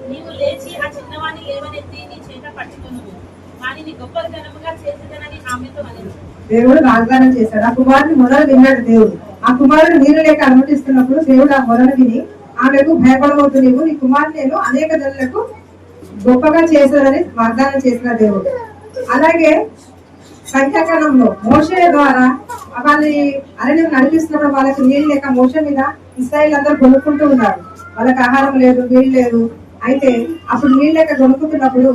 నీవు లేచి ఆ చిన్నవాణి లేవనెత్తి నీ చేత పట్టుకొనుము, వానిని గొప్ప ఘనముగా చేసేదనని ఆమెతో అనెను. దేవుడు వాగ్దానం చేశాడు. ఆ కుమారుని మొదలు విన్నాడు దేవుడు. ఆ కుమారుడు నీరు లేక అనుమతిస్తున్నప్పుడు దేవుడు ఆ మొదలు విని ఆమెకు భయపడవద్దు, నీవు నీ కుమారుని నేను అనేక జనులకు గొప్పగా చేశాడని వాగ్దానం చేసిన దేవుడు. అలాగే సంఖ్యాకాలంలో మోషే ద్వారా వాళ్ళని అరణ్యం నడిపిస్తున్నప్పుడు వాళ్ళకి నీళ్ళు లేక మోషే మీద ఇశ్రాయేలు అందరూ కొనుక్కుంటూ ఉన్నారు. వాళ్ళకి ఆహారం లేదు, నీళ్ళు లేదు. అయితే అప్పుడు నీళ్ళు లేక కొనుక్కుంటున్నప్పుడు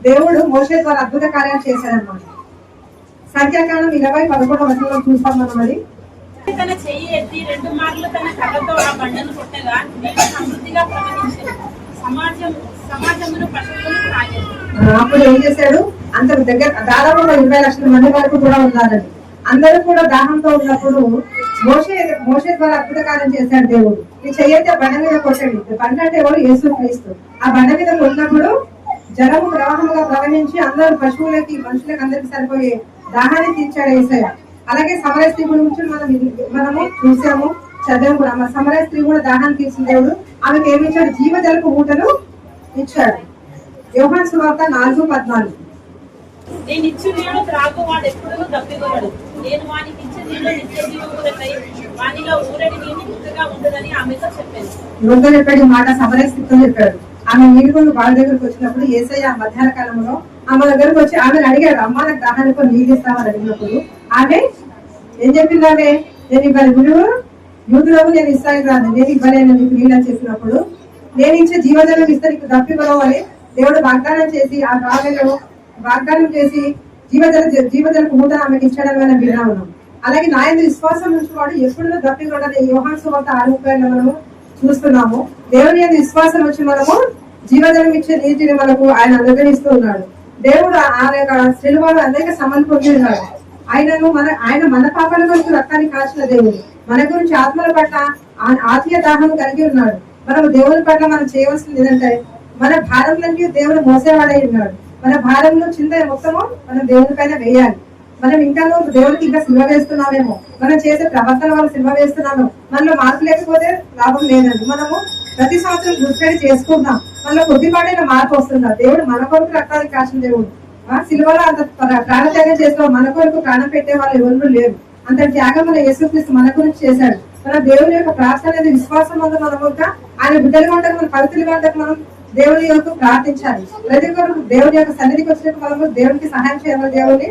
దేవుడు మోషే ద్వారా అద్భుత కార్యాలు చేశాడనమాట. సంఖ్యాకాలం 20:11 చూస్తాం మనం. అది తన చెయ్యి ఎత్తి 2 మార్లు తన కర్రతో ఆ బండను కొట్టగా నీళ్లు సమృద్ధిగా ప్రవహించింది. సమాజమును పశువులను త్రాగేది. అప్పుడు ఏం చేశాడు? అందరు దగ్గర దాదాపు 20 లక్షల మంది వరకు కూడా ఉన్నారని అందరూ కూడా దాహంతో ఉన్నప్పుడు మోషే ద్వారా అద్భుత కార్యం చేశాడు దేవుడు. ఈ చెయ్యైతే బండ మీద కొట్టండి. బండ అంటే ఎవరు? యేసుక్రీస్తు. ఆ బండ మీద కొట్టినప్పుడు జలము ప్రవాహముగా ప్రవహించి అందరూ పశువులకి మనుషులకు అందరికి సరిపోయే దాహాన్ని తీర్చాడు యేసయ్య. అలాగే సమరయ స్త్రీ గురించి మనము చూసాము, చదివాము కూడా. మన సమరయ స్త్రీ కూడా దాహాన్ని తీర్చిన దేవుడు ఆమెకు ఏమి ఇచ్చాడు? జీవజలపు ఊటను ఇచ్చాడు. యోహాను సువార్త 4:14. నేను ఇచ్చు నీళ్లు త్రాగు వాడు ఎప్పుడూ దప్పికొనడు, నేను వానికి ఇచ్చే నీళ్లు నిత్య జీవములకై వానిలో ఊరడి నీటి ముక్కగా ఉండదని ఆమెతో చెప్పాను. యువత చెప్పాడు మాట, సమరయ స్త్రీతో చెప్పాడు. ఆమె నీళ్ళు వాళ్ళ దగ్గరకు వచ్చినప్పుడు యేసయ్య మధ్యాహ్న కాలంలో ఆమె దగ్గరకు వచ్చి ఆమెను అడిగాడు, అమ్మ నాకు దాహానికి నీళ్ళు ఇస్తామని అడిగినప్పుడు ఆమె ఏం చెప్పింది? ఆమె నేను ఇవ్వాలి, నువ్వు యూదులకు నేను ఇస్తాను రాదు, నేను ఇవ్వలేను నీకు నీళ్ళు అని చెప్పినప్పుడు నేను ఇచ్చే జీవజలం ఇస్తే నీకు దప్పివ్వవు అని దేవుడు వాగ్దానం చేసి ఆ రాజులో వాగ్దానం చేసి జీవజలకు ఊట ఆమెకి ఇచ్చాడని మనం విన్నా ఉన్నాం. అలాగే నా యందు విశ్వాసం నుంచి వాడు ఎప్పుడు దప్పికొండని యోహాను సువార్త 6:30 మనము చూస్తున్నాము. దేవుని యందు విశ్వాసం వచ్చి మనము జీవజలం ఇచ్చే నీటిని మనకు ఆయన అనుగ్రహిస్తూ ఉన్నాడు. దేవుడు ఆ శిలువలో అనేక శ్రమలు పొంది ఉన్నాడు. ఆయన మన పాపాల గురించి రక్తాన్ని కాల్చిన దేవుడు, మన గురించి ఆత్మల పట్ల ఆత్మీయ దాహం కలిగి ఉన్నాడు. మనము దేవుని పట్ల మనం చేయవలసింది ఏంటంటే మన భారంలోకి దేవుడు మోసేవాడై ఉన్నాడు. మన భారంలో చింత మొత్తము మనం దేవుని పైన వేయాలి. మనం ఇంకా దేవుడికి ఇంకా సిల్వ వేస్తున్నామేమో, మనం చేసే ప్రవర్తన వల్ల సిల్వ వేస్తున్నాము. మనలో మార్పు లేకపోతే లాభం లేదండి. మనము ప్రతి సంవత్సరం గుర్తుపెట్టి చేసుకుంటాం, మనలో కొద్దిపాటైన మార్పు వస్తుందా? దేవుడు మన కొరకు రక్తాన్ని కాసిన దేవుడు. సిల్వలో అంత ప్రాణత్యాగం చేసిన మన కొరకు ప్రాణం పెట్టే వాళ్ళు ఎవరు లేరు. అంత త్యాగం మన యేసుక్రీస్తు మన గురించి చేశాడు. మన దేవుని యొక్క ప్రార్థన అనేది విశ్వాసం వల్ల మనం ఆయన బిడ్డలుగా ఉంటారు, మన పవిత్రులుగా ఉంటారు. మనం దేవుని యొక్క ప్రార్థించాలి. ప్రతి ఒక్కరు దేవుని యొక్క సన్నిధికి వచ్చినట్టు మనము దేవునికి సహాయం చేయాలి, దేవుని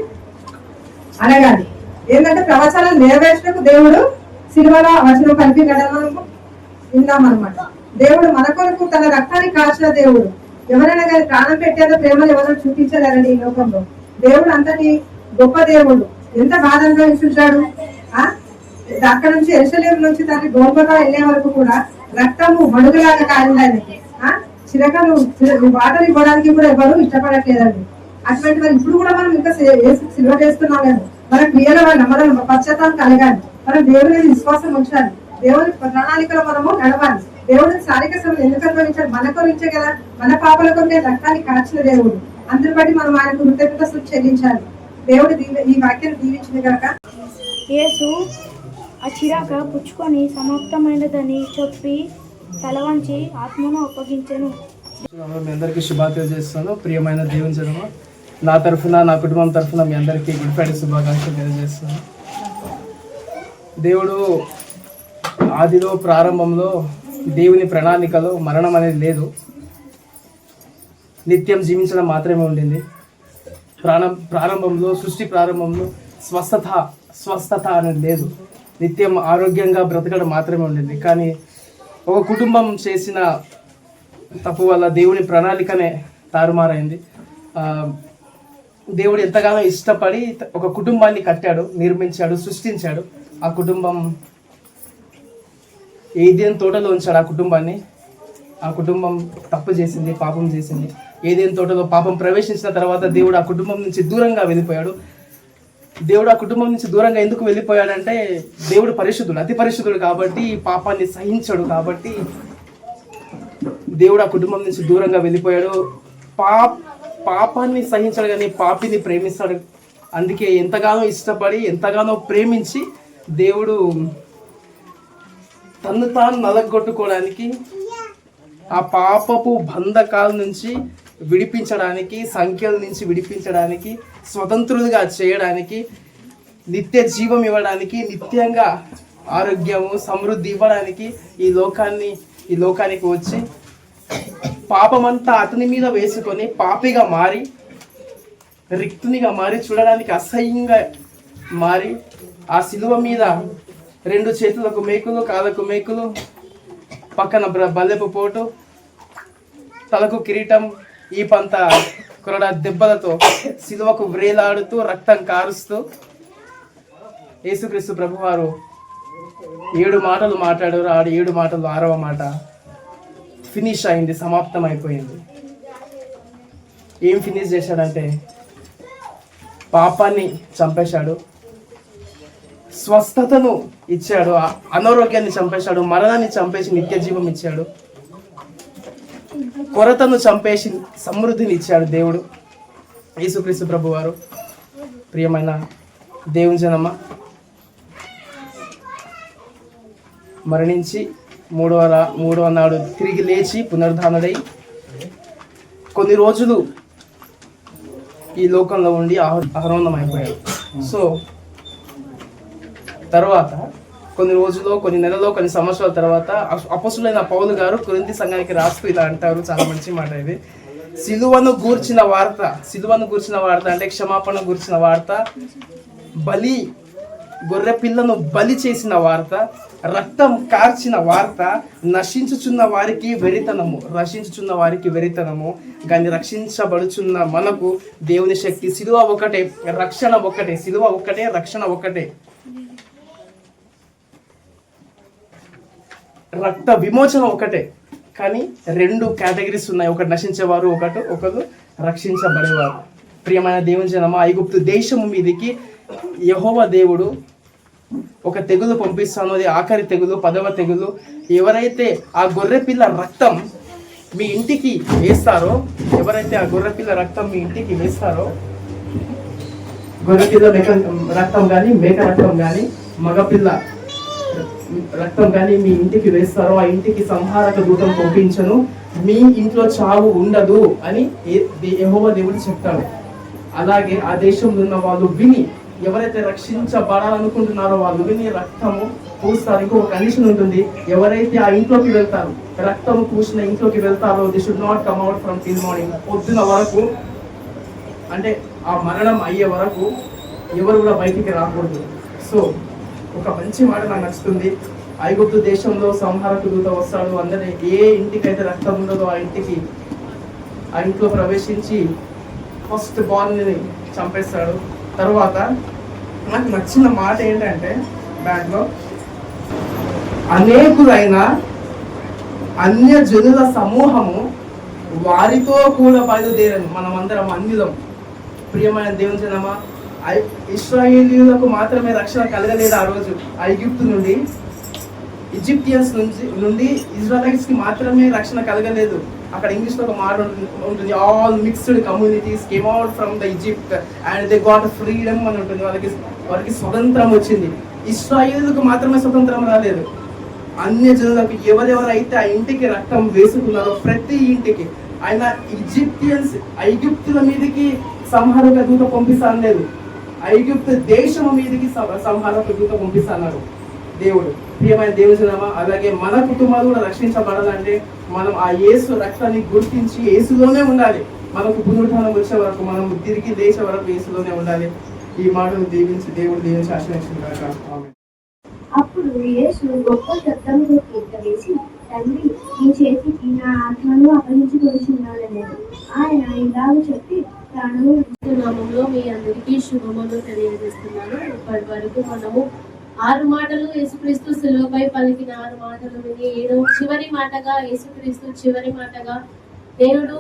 అడగాలి. ఏంటంటే ప్రవచనాలు నెరవేర్చడానికి దేవుడు సిలువలో వచనం కలిపి మనము విందామన్నమాట. దేవుడు మన కొరకు తన రక్తాన్ని కాల్చిన దేవుడు. ఎవరైనా కానీ ప్రాణం పెట్టేదో ప్రేమను ఎవరైనా చూపించలేరండి ఈ లోకంలో. దేవుడు అంతటి గొప్ప దేవుడు. ఎంత బాధ అనుభవించుంటాడు. అక్కడ నుంచి యెరూషలేము నుంచి తనకి గోల్గొతా వెళ్ళే వరకు కూడా రక్తము మడుగులాగా కారింది ఆయనకి. చిరకలు వాటర్ ఇవ్వడానికి కూడా ఎవరు ఇష్టపడట్లేదండి. అటువంటి మరి ఇప్పుడు కూడా మనం ఇంకా సిల్వ చేస్తున్నామేమో. మన క్రియల వల్ల మనం పశ్చాత్తాపం కలగాలి. మనం దేవుని విశ్వాసం ఉంచాలి. దేవుని ప్రణాళికలో మనము నడవాలి. దేవుడిని శారీరక శ్రమలు ఎందుకు అనుభవించాడు? మన కొరించే కదా, మన పాపల కొరికే రక్తాన్ని కాల్చిన దేవుడు. అందరి బట్టి మనం ఆయనకు కృతజ్ఞతలు చెల్లించాలి. దేవుడు ఈ వాక్యాన్ని దీవించింది కనుక యేసు ఆ చిరాక పుచ్చుకొని సమాప్తమైనదని చెప్పి తల వంచి ఆత్మను అప్పగించెను. మీ అందరికీ శుభాకాంక్షలు చేస్తాను. ప్రియమైన దేవుని జనమ, నా తరఫున నా కుటుంబం తరఫున మీ అందరికీ గుడ్ ఫ్రైడే శుభాకాంక్షలు తెలియజేస్తాను. దేవుడు ఆదిలో ప్రారంభంలో దేవుని ప్రణాళికలో మరణం అనేది లేదు, నిత్యం జీవించడం మాత్రమే ఉండింది. ప్రారంభంలో సృష్టి ప్రారంభంలో స్వస్థత అనేది లేదు, నిత్యం ఆరోగ్యంగా బ్రతకడం మాత్రమే ఉండింది. కానీ ఒక కుటుంబం చేసిన తప్పు వల్ల దేవుని ప్రణాళికనే తారుమారైంది. దేవుడు ఎంతగానో ఇష్టపడి ఒక కుటుంబాన్ని కట్టాడు, నిర్మించాడు, సృష్టించాడు. ఆ కుటుంబం ఏదేని తోటలో ఉంచాడు. ఆ కుటుంబం తప్పు చేసింది, పాపం చేసింది. ఏదేని తోటలో పాపం ప్రవేశించిన తర్వాత దేవుడు ఆ కుటుంబం నుంచి దూరంగా వెళ్ళిపోయాడు. దేవుడు ఆ కుటుంబం నుంచి దూరంగా ఎందుకు వెళ్ళిపోయాడంటే, దేవుడు పరిశుద్ధుడు, అతి పరిశుద్ధుడు కాబట్టి పాపాన్ని సహించడు. కాబట్టి దేవుడు ఆ కుటుంబం నుంచి దూరంగా వెళ్ళిపోయాడు. పాపాన్ని సహించాడు కానీ పాపిని ప్రేమిస్తాడు. అందుకే ఎంతగానో ఇష్టపడి ఎంతగానో ప్రేమించి దేవుడు తను తాను నలగొట్టుకోవడానికి, ఆ పాపపు బంధకాల నుంచి విడిపించడానికి, సంఖ్యల నుంచి విడిపించడానికి, స్వతంత్రులుగా చేయడానికి, నిత్య జీవం ఇవ్వడానికి, నిత్యంగా ఆరోగ్యము సమృద్ధి ఇవ్వడానికి ఈ లోకానికి వచ్చి పాపమంతా అతని మీద వేసుకొని పాపిగా మారి, రిక్తునిగా మారి, చూడడానికి అసహ్యంగా మారి, ఆ శిలువ మీద 2 చేతులకు మేకులు, కాళ్ళకు మేకులు, పక్కన బల్లెపు పోటు, తలకు కిరీటం, ఈ పంత కొరడ దెబ్బలతో శిలువకు వ్రేలాడుతూ రక్తం కారుస్తూ యేసుక్రీస్తు ప్రభువారు 7 మాటలు మాట్లాడారు. ఆ 7 మాటలు 6వ మాట ఫినిష్ అయింది, సమాప్తం అయిపోయింది. ఏం ఫినిష్ చేశాడంటే పాపాన్ని చంపేశాడు, స్వస్థతను ఇచ్చాడు, అనారోగ్యాన్ని చంపేశాడు, మరణాన్ని చంపేసి నిత్య జీవం ఇచ్చాడు, కొరతను చంపేసి సమృద్ధిని ఇచ్చాడు దేవుడు యేసుక్రీస్తు ప్రభువారు. ప్రియమైన దేవుని జనమ, మరణించి మూడవ నాడు తిరిగి లేచి పునరుద్ధానుడై కొన్ని రోజులు ఈ లోకంలో ఉండి ఆహ్లాదం అయిపోయాడు. సో తర్వాత కొన్ని రోజులు, కొన్ని నెలలో, కొన్ని సంవత్సరాల తర్వాత అపొస్తలుడైన పౌలు గారు కొరింథీ సంఘానికి రాస్తూ ఇలా అంటారు. చాలా మంచి మాట ఇది. సిలువను గూర్చిన వార్త అంటే క్షమాపణ గూర్చిన వార్త, గొర్రె పిల్లను బలి చేసిన వార్త, రక్తం కార్చిన వార్త, నశించుచున్న వారికి వెరితనము కానీ రక్షించబడుచున్న మనకు దేవుని శక్తి. సిలువ ఒకటే, రక్షణ ఒకటే. సిలువ ఒకటే, రక్షణ ఒకటే. రక్త విమోచన ఒకటే, కానీ 2 కేటగిరీస్ ఉన్నాయి. ఒకటి నశించేవారు, ఒకరు రక్షించబడేవారు. ప్రియమైన దేవుని జనమా, ఐగుప్తు దేశము మీదికి యెహోవా దేవుడు ఒక తెగులు పంపిస్తాను, అది ఆఖరి తెగులు, 10వ తెగులు. ఎవరైతే ఆ గొర్రె పిల్ల రక్తం మీ ఇంటికి వేస్తారో, గొర్రెపిల్ల రక్తం కానీ, మేక రక్తం కానీ, మగపిల్ల రక్తం కానీ మీ ఇంటికి వేస్తారో, ఆ ఇంటికి సంహారక దూతం పంపించను, మీ ఇంట్లో చావు ఉండదు అని యెహోవా దేవుడు చెప్తాడు. అలాగే ఆ దేశంలో ఉన్న వాళ్ళు విని, ఎవరైతే రక్షించబడాలనుకుంటున్నారో వాళ్ళు విని రక్తము పూస్తారు. ఇంకొక కండిషన్ ఉంటుంది, ఎవరైతే ఆ ఇంట్లోకి వెళ్తారో, రక్తము పూసిన ఇంట్లోకి వెళ్తారో, the should not come out from till morning. పొద్దున వరకు, అంటే ఆ మరణం అయ్యే వరకు ఎవరు కూడా బయటికి రాకూడదు. సో ఒక మంచి మాట నాకు నచ్చుతుంది. ఐగుప్తు దేశంలో సంహారక దూత వస్తాడు, అందరినీ ఏ ఇంటికైతే రక్తం ఉండదో ఆ ఇంట్లో ప్రవేశించి ఫస్ట్ బార్న్ని చంపేస్తాడు. తర్వాత నాకు నచ్చిన మాట ఏంటంటే, దాంట్లో అనేకులైన అన్యజనుల సమూహము వారితో కూడా బయలుదేరను. మనమందరం అన్యులం. ప్రియమైన దేవుని జనమా, ఇశ్రాయేలీయులకు మాత్రమే రక్షణ కలగలేదు. ఆ రోజు ఐగుప్తు నుండి, ఈజిప్టియన్స్ నుండి ఇజ్రాయలైట్స్ కి మాత్రమే రక్షణ కలగలేదు. అక్కడ ఇంగ్లీష్ లో ఒక మాట ఉంటుంది, all mixed communities came out from the Egypt and they got freedom అని ఉంటుంది. వాళ్ళకి స్వతంత్రం వచ్చింది. ఇశ్రాయేలుకు మాత్రమే స్వతంత్రం రాలేదు, అన్య జనులకు ఎవరెవరైతే ఆ ఇంటికి రక్తం వేసుకున్నారో ప్రతి ఇంటికి ఆయన ఐగుప్తుల మీదకి సంహారక దూత పంపిస్తాను లేదు, ఐగుప్తు దేశం మీదకి సంహారక దూత పంపిస్తున్నారు దేవుడు. ప్రియమైన దేవుజనమా, అలాగే మన కుటుంబాలు కూడా రక్షించబడాలంటే మనం ఆ యేసు రక్తాన్ని గుర్తించి యేసులోనే ఉండాలి. మనకు పునరుత్థానం వచ్చే వరకు, మనం తిరిగి లేచే వరకు యేసులోనే ఉండాలి. ఈ మాటను దీవించి దేవుడు దీవించి ఆశీర్వదించుగాక. ఆమేన్. అప్పుడు యేసు గొప్ప శబ్దంతో కేక వేసి, తండ్రి, నీ చేతికి నా ఆత్మను అప్పగించుకొనిచున్నానన్నాడు. ఆయన ఇలాగ చెప్పి ప్రాణము నామములో మీ అందరికీ శుభములు తెలియజేస్తున్నాను. ఇప్పటి వరకు మనము 6 మాటలు యేసుక్రీస్తు శిలువపై పలికిన 6 మాటలు విని, చివరి మాటగా యేసుక్రీస్తు చివరి మాటగా దేవుడు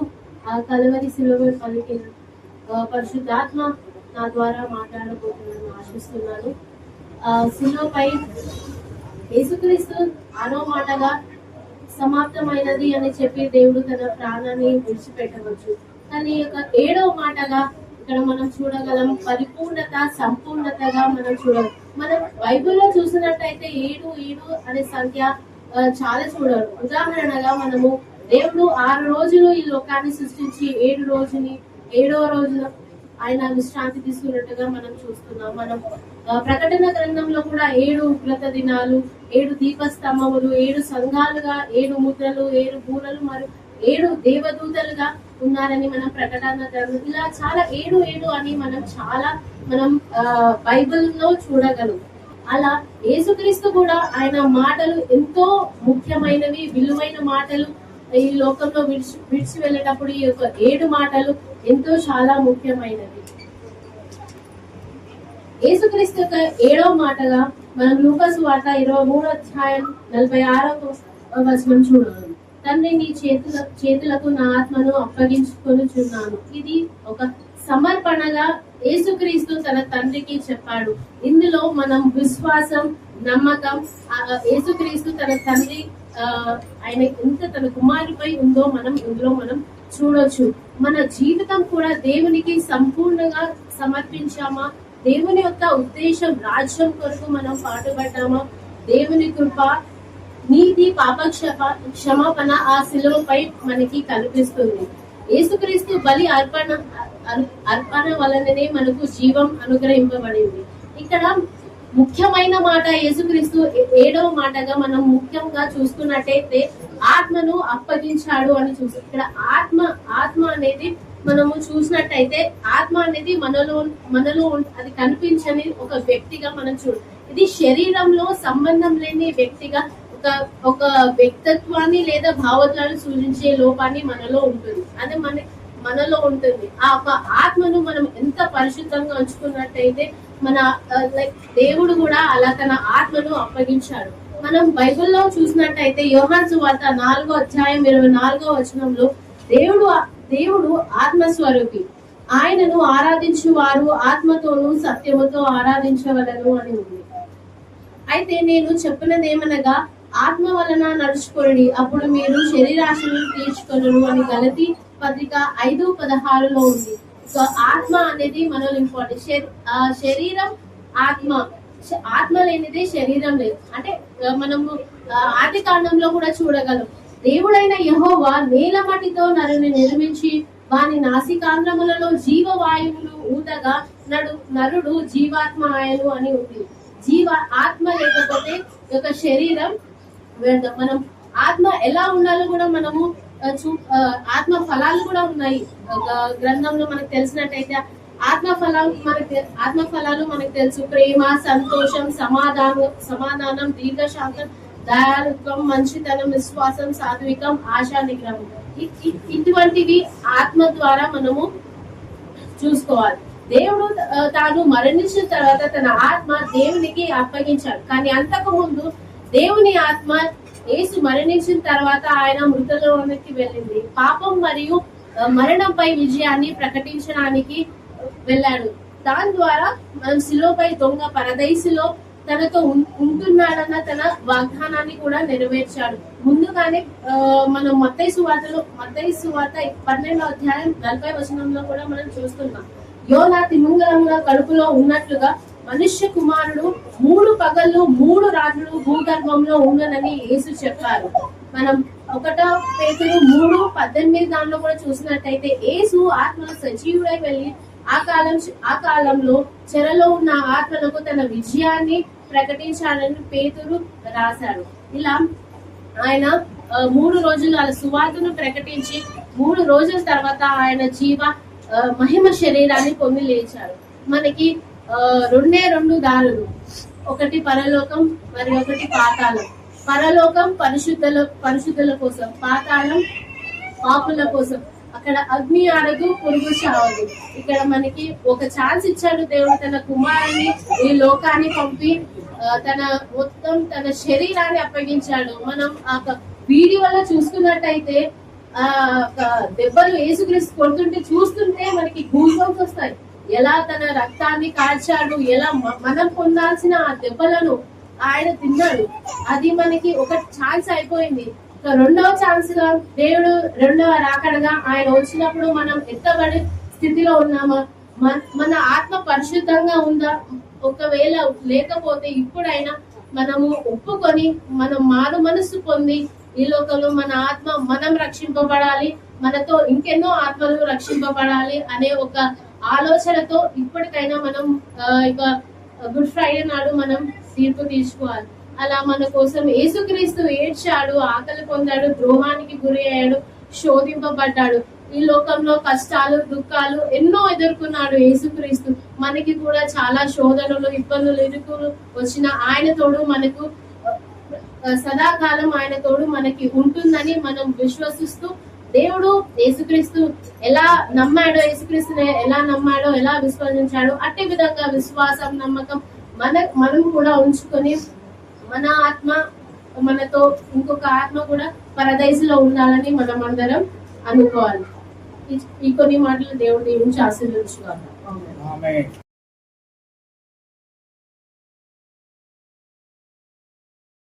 ఆ కలువరి శిలువపై పలికిన పరిశుద్ధాత్మ నా ద్వారా మాట్లాడబోతున్నాను ఆశిస్తున్నాను. శిలువపై యేసుక్రీస్తు 6వ మాటగా సమాప్తమైనది అని చెప్పి దేవుడు తన ప్రాణాన్ని విడిచిపెట్టవచ్చు. కానీ 7వ మాటగా ఇక్కడ మనం చూడగలం పరిపూర్ణత, సంపూర్ణతగా మనం చూడగలం. మనం బైబిల్లో చూసినట్టయితే 7 అనే సంఖ్య చాలా చూడరు. ఉదాహరణగా మనము దేవుడు 6 రోజులు ఈ లోకాన్ని సృష్టించి 7వ రోజున ఆయన విశ్రాంతి తీసుకున్నట్టుగా మనం చూస్తున్నాం. మనం ప్రకటన గ్రంథంలో కూడా 7 ఉగ్రత దినాలు, 7 దీపస్తంభములు, 7 సంఘాలుగా, 7 ముద్రలు, 7 బూరలు మరియు 7 దేవదూతలుగా ఉన్నారని మనం ప్రకటన గ్రంథం ఇలా చాలా 7 అని మనం బైబిల్లో చూడగలం. అలా యేసుక్రీస్తు కూడా ఆయన మాటలు ఎంతో ముఖ్యమైనవి, విలువైన మాటలు ఈ లోకంలో విడిచి వెళ్ళేటప్పుడు ఈ యొక్క 7 మాటలు ఎంతో చాలా ముఖ్యమైనవి. యేసుక్రీస్తు యొక్క 7వ మాటగా మనం లూకా సువార్త 23వ అధ్యాయం 46వ వచనం చూడాలి. తండ్రి, నీ చేతులకు నా ఆత్మను అప్పగించుకొనుచున్నాను. ఇది ఒక సమర్పణగా యేసుక్రీస్తు తన తండ్రికి చెప్పాడు. ఇందులో మనం విశ్వాసం, నమ్మకం, యేసుక్రీస్తు తన తండ్రి ఆయన ఎంత తన కుమారుపై ఉందో ఇందులో మనం చూడొచ్చు. మన జీవితం కూడా దేవునికి సంపూర్ణంగా సమర్పించామా? దేవుని యొక్క ఉద్దేశం, రాజ్యం కొరకు మనం పాటుపడ్డామా? దేవుని కృప, నీతి, పాప క్షమాపణ ఆ శిలువపై మనకి కనిపిస్తుంది. యేసుక్రీస్తు బలి అర్పణ వలననే మనకు జీవం అనుగ్రహింపబడింది. ఇక్కడ ముఖ్యమైన మాట యేసుక్రీస్తు 7వ మాటగా మనం ముఖ్యంగా చూసుకున్నట్టయితే ఆత్మను అప్పగించాడు అని చూస్తాం. ఇక్కడ ఆత్మ అనేది మనము చూసినట్టయితే ఆత్మ అనేది మనలో అది కనిపించని ఒక వ్యక్తిగా మనం ఇది శరీరంలో సంబంధం లేని వ్యక్తిగా ఒక వ్యక్తిత్వాన్ని లేదా భావోద్వేగాలను సూచించే లోపాన్ని మనలో ఉంటుంది. అదే మనలో ఉంటుంది. ఆ ఆత్మను మనం ఎంత పరిశుద్ధంగా ఉంచుకున్నట్టయితే దేవుడు కూడా అలా తన ఆత్మను అప్పగించాడు. మనం బైబిల్లో చూసినట్టయితే యోహాను సువార్త 4వ అధ్యాయం 24వ వచనంలో దేవుడు ఆత్మస్వరూపి, ఆయనను ఆరాధించు వారు ఆత్మతోనూ సత్యముతో ఆరాధించవలను అని ఉంది. అయితే నేను చెప్పినదేమనగా ఆత్మ వలన నడుచుకోండి, అప్పుడు మీరు శరీరాశలను తీర్చుకొనరు అని గలతీ పత్రిక 5:16లో ఉంది. సో ఆత్మ అనేది మనలో ఇంపార్టెంట్. శరీరం ఆత్మ లేనిదే శరీరం లేదు. అంటే మనము ఆది కాండంలో కూడా చూడగలం. దేవుడైన యెహోవా నేల మట్టితో నరుని నిర్మించి వాని నాసికాంధ్రములలో జీవవాయువులు ఊదగా నరుడు జీవాత్మ ఆయను అని ఉంది. ఆత్మ లేకపోతే ఒక శరీరం వ్యర్థం. మనం ఆత్మ ఎలా ఉండాలో కూడా మనము ఆత్మ ఫలాలు కూడా ఉన్నాయి గ్రంథంలో మనకు తెలిసినట్టయితే. ఆత్మ ఫలాలు మనకు తెలుసు. ప్రేమ, సంతోషం, సమాధానం, దీర్ఘశాంతం, దయాళుత్వం, మంచితనం, విశ్వాసం, సాత్వికం, ఆశా నిగ్రహం. ఇటువంటివి ఆత్మ ద్వారా మనము చూసుకోవాలి. దేవుడు తాను మరణించిన తర్వాత తన ఆత్మ దేవునికి అప్పగించాడు. కానీ అంతకు ముందు దేవుని ఆత్మ యేసు మరణించిన తర్వాత ఆయన మృతలోనికి వెళ్ళింది. పాపం మరియు మరణంపై విజయాన్ని ప్రకటించడానికి వెళ్ళాడు. దాని ద్వారా మనం శిలువపై దొంగ పరదైసులో తనతో ఉంటున్నాడన్న తన వాగ్దానాన్ని కూడా నెరవేర్చాడు. ముందుగానే మనం మత్తయి సువార్త 12వ అధ్యాయం 40వ వచనంలో కూడా మనం చూస్తున్నాం. యోనా తిమింగలంగా కడుపులో ఉన్నట్లుగా మనుష్య కుమారుడు 3 పగళ్ళు 3 రాత్రులు భూగర్భంలో ఉండనని యేసు చెప్పారు. మనం 1 పేతురు 3:18 దానిలో కూడా చూసినట్టయితే యేసు ఆత్మలో సజీవుడై వెళ్ళి ఆ కాలంలో చెరలో ఉన్న ఆత్మలకు తన విజయాన్ని ప్రకటించాలని పేతురు రాశాడు. ఇలా ఆయన 3 రోజులు అలా సువార్తను ప్రకటించి 3 రోజుల తర్వాత ఆయన మహిమ శరీరాన్ని పొంది లేచాడు. మనకి 2 దారులు, ఒకటి పరలోకం మరి ఒకటి పాతాళం. పరలోకం పరిశుద్ధుల కోసం, పాతాళం పాపుల కోసం. అక్కడ అగ్ని ఆడదు, పురుగు చావదు. ఇక్కడ మనకి ఒక ఛాన్స్ ఇచ్చాడు దేవుడు, తన కుమారుని ఈ లోకాన్ని పంపి తన శరీరాన్ని అప్పగించాడు. మనం ఆ వీడియోలో చూసుకున్నట్టయితే దెబ్బలు యేసుక్రీస్తు కొడుతుంటే చూస్తుంటే మనకి గూస్బంప్స్ వస్తాయి. ఎలా తన రక్తాన్ని కాల్చాడు, ఎలా మనం పొందాల్సిన ఆ దెబ్బలను ఆయన తిన్నాడు. అది మనకి ఒక ఛాన్స్ అయిపోయింది. రెండవ ఛాన్స్ గా దేవుడు రెండవ రాకడగా ఆయన వచ్చినప్పుడు మనం ఎత్తబడి స్థితిలో ఉన్నామా, మన ఆత్మ పరిశుద్ధంగా ఉందా, ఒకవేళ లేకపోతే ఇప్పుడైనా మనము ఒప్పుకొని మనం మారు మనస్సు పొంది ఈ లోకంలో మన ఆత్మ మనం రక్షింపబడాలి, మనతో ఇంకెన్నో ఆత్మలు రక్షింపబడాలి అనే ఒక ఆలోచనతో ఇప్పటికైనా మనం ఇక గుడ్ ఫ్రైడే నాడు మనం తీర్పు తీర్చుకోవాలి. అలా మన కోసం యేసుక్రీస్తు ఏడ్చాడు, ఆకలి పొందాడు, ద్రోహానికి గురి అయ్యాడు, శోధింపబడ్డాడు. ఈ లోకంలో కష్టాలు దుఃఖాలు ఎన్నో ఎదుర్కొన్నాడు యేసుక్రీస్తు. మనకి కూడా చాలా శోధనలు ఇబ్బందులు ఇరుకులు వచ్చిన ఆయన తోడు మనకు సదాకాలం ఆయన తోడు మనకి ఉంటుందని మనం విశ్వసిస్తూ దేవుడు యేసుక్రీస్తు ఎలా నమ్మాడో, యేసుక్రీస్తుని ఎలా నమ్మాడో, ఎలా విశ్వసించాడో అట్టి విధంగా విశ్వాసం నమ్మకం మనం కూడా ఉంచుకొని మన ఆత్మ మనతో ఇంకొక ఆత్మ కూడా పరదైసులో ఉండాలని మనం అందరం అనుకోవాలి. ఈ కొన్ని మాటలు దేవుడు దీవించి ఆశీర్వదించుకోవాలి.